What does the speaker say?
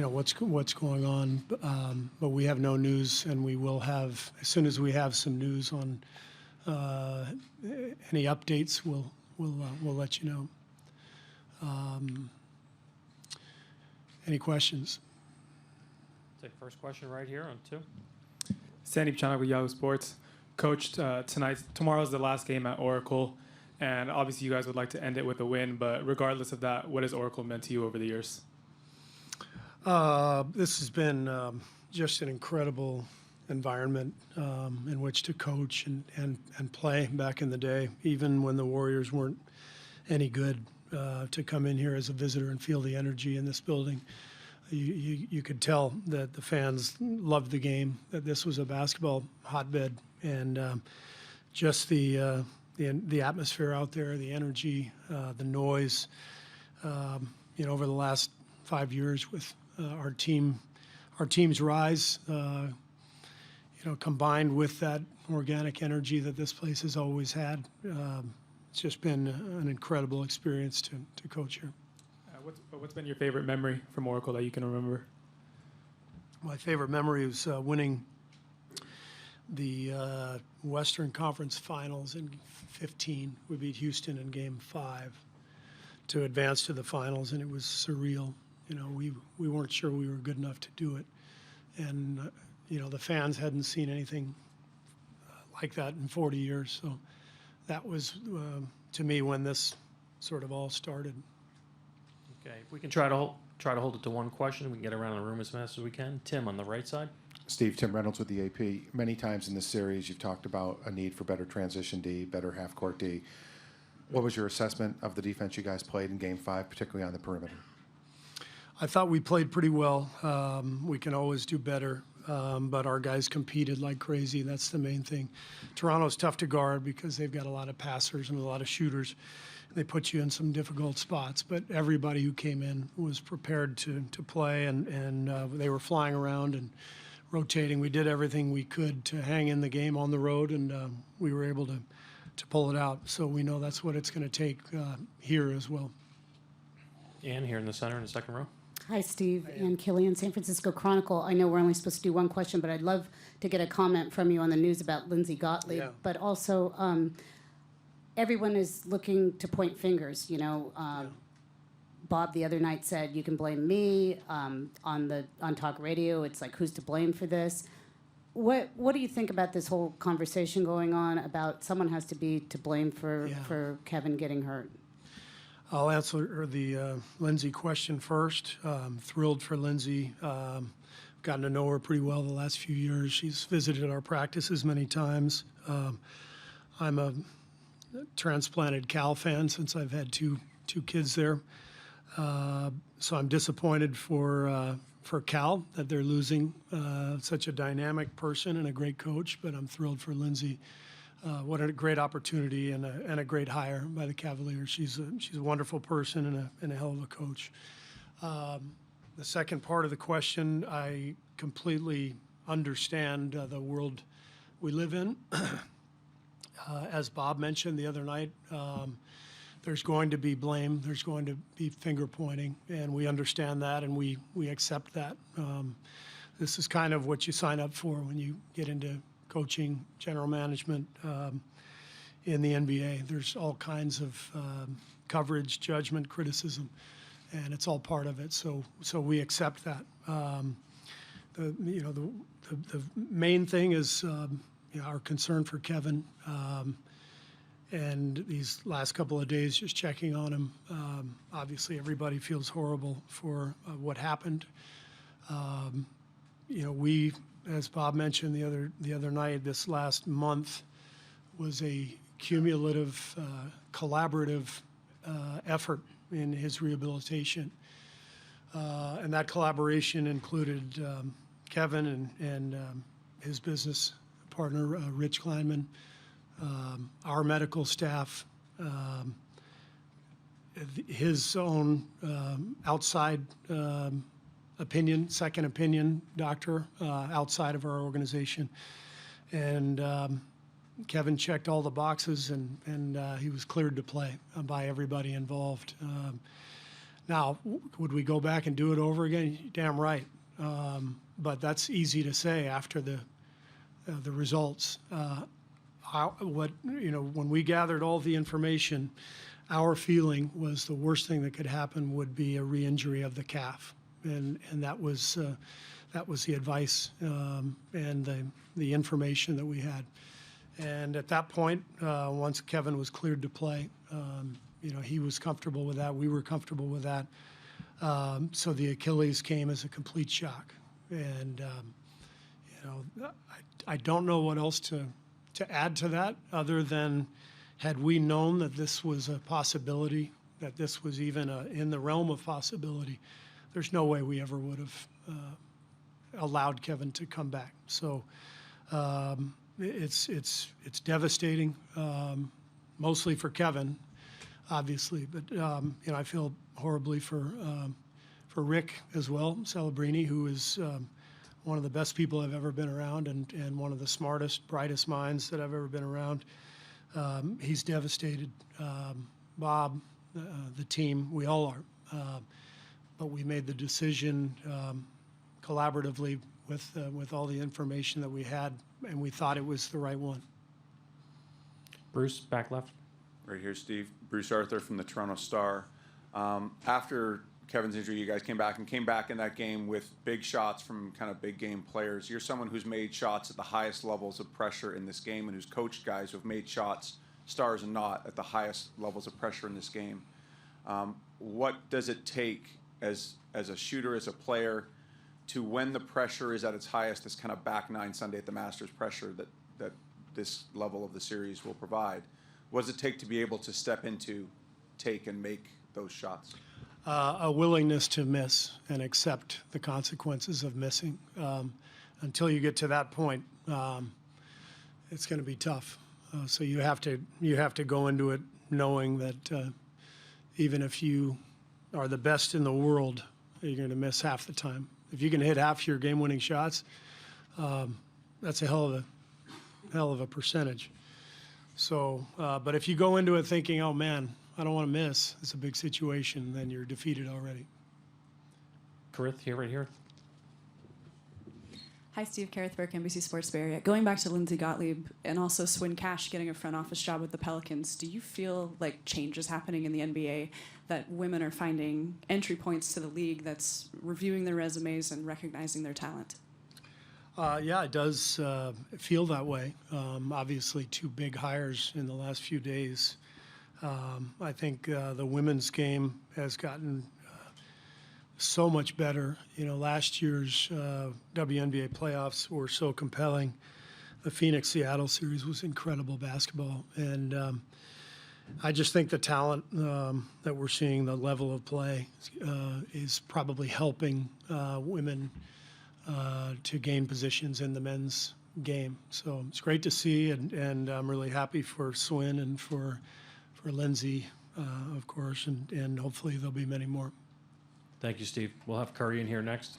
what's going on. But we have no news, and we will have as soon as we have some news on any updates. We'll let you know. Any questions? Take first question right here on 2. Sandeep Chanak with Yahoo Sports. Coach, tomorrow's the last game at Oracle, and obviously you guys would like to end it with a win, but regardless of that, what has Oracle meant to you over the years? This has been just an incredible environment in which to coach and play back in the day, even when the Warriors weren't any good. To come in here as a visitor and feel the energy in this building. You could tell that the fans loved the game, that this was a basketball hotbed, and just the atmosphere out there, the energy, the noise. Over the last 5 years with our team's rise, combined with that organic energy that this place has always had. It's just been an incredible experience to coach here. What's been your favorite memory from Oracle that you can remember? My favorite memory was winning the Western Conference Finals in 2015. We beat Houston in Game 5 to advance to the finals, and it was surreal. We weren't sure we were good enough to do it, and the fans hadn't seen anything like that in 40 years. So that was to me when this sort of all started. Okay, if we can try to hold it to one question, we can get around the room as fast as we can. Tim on the right side. Steve, Tim Reynolds with the AP. Many times in this series, you've talked about a need for better transition D, better half-court D. What was your assessment of the defense you guys played in Game 5, particularly on the perimeter? I thought we played pretty well. We can always do better, but our guys competed like crazy. That's the main thing. Toronto's tough to guard because they've got a lot of passers and a lot of shooters. They put you in some difficult spots, but everybody who came in was prepared to play, and they were flying around and rotating. We did everything we could to hang in the game on the road, and we were able to pull it out. So we know that's what it's going to take here as well. Ann here in the center in the second row. Hi, Steve. Ann Killian, San Francisco Chronicle. I know we're only supposed to do one question, but I'd love to get a comment from you on the news about Lindsey Gottlieb. Yeah. But also, everyone is looking to point fingers. Bob the other night said, you can blame me on talk radio. It's like, who's to blame for this? What do you think about this whole conversation going on about someone has to be to blame for Kevin getting hurt? I'll answer the Lindsey question first. Thrilled for Lindsey. Gotten to know her pretty well the last few years. She's visited our practices many times. I'm a transplanted Cal fan since I've had two kids there. So I'm disappointed for Cal that they're losing such a dynamic person and a great coach, but I'm thrilled for Lindsey. What a great opportunity and a great hire by the Cavaliers. She's a wonderful person and a hell of a coach. The second part of the question, I completely understand the world we live in. As Bob mentioned the other night, there's going to be blame. There's going to be finger pointing, and we understand that, and we accept that. This is kind of what you sign up for when you get into coaching, general management in the NBA. There's all kinds of coverage, judgment, criticism, and it's all part of it. So we accept that. The main thing is our concern for Kevin, and these last couple of days just checking on him. Obviously, everybody feels horrible for what happened. We, as Bob mentioned the other night, this last month was a cumulative, collaborative effort in his rehabilitation, and that collaboration included Kevin and his business partner, Rich Kleinman, our medical staff, his own outside opinion, second opinion doctor outside of our organization. And Kevin checked all the boxes, and he was cleared to play by everybody involved. Now, would we go back and do it over again? Damn right. But that's easy to say after the results. When we gathered all the information, our feeling was the worst thing that could happen would be a re-injury of the calf, and that was the advice and the information that we had. And at that point, once Kevin was cleared to play, he was comfortable with that. We were comfortable with that. So the Achilles came as a complete shock, and I don't know what else to add to that other than, had we known that this was a possibility, that this was even in the realm of possibility, there's no way we ever would have allowed Kevin to come back. So it's devastating, mostly for Kevin, obviously, but I feel horribly for Rick as well, Celebrini, who is one of the best people I've ever been around, and one of the smartest, brightest minds that I've ever been around. He's devastated. Bob, the team, we all are. But we made the decision collaboratively with all the information that we had, and we thought it was the right one. Bruce, back left. Right here, Steve. Bruce Arthur from the Toronto Star. After Kevin's injury, you guys came back in that game with big shots from kind of big game players. You're someone who's made shots at the highest levels of pressure in this game and who's coached guys who have made shots, stars and not, at the highest levels of pressure in this game. What does it take as a shooter, as a player, to, when the pressure is at its highest, this kind of back nine Sunday at the Masters pressure that this level of the series will provide? What does it take to be able to step into, take, and make those shots? A willingness to miss and accept the consequences of missing. Until you get to that point, it's going to be tough. So you have to go into it knowing that even if you are the best in the world, you're going to miss half the time. If you can hit half your game-winning shots, that's a hell of a percentage. So, but if you go into it thinking, oh man, I don't want to miss, it's a big situation, then you're defeated already. Karith, here, right here. Hi, Steve. Kerr, NBC Sports Bay Area. Going back to Lindsay Gottlieb and also Swin Cash getting a front office job with the Pelicans, do you feel like change is happening in the NBA, that women are finding entry points to the league that's reviewing their resumes and recognizing their talent? Yeah, it does feel that way. Obviously, two big hires in the last few days. I think the women's game has gotten so much better. Last year's WNBA playoffs were so compelling. The Phoenix-Seattle series was incredible basketball. And I just think the talent that we're seeing, the level of play, is probably helping women to gain positions in the men's game. So it's great to see, and I'm really happy for Swin and for Lindsay, of course, and hopefully there'll be many more. Thank you, Steve. We'll have Curry in here next.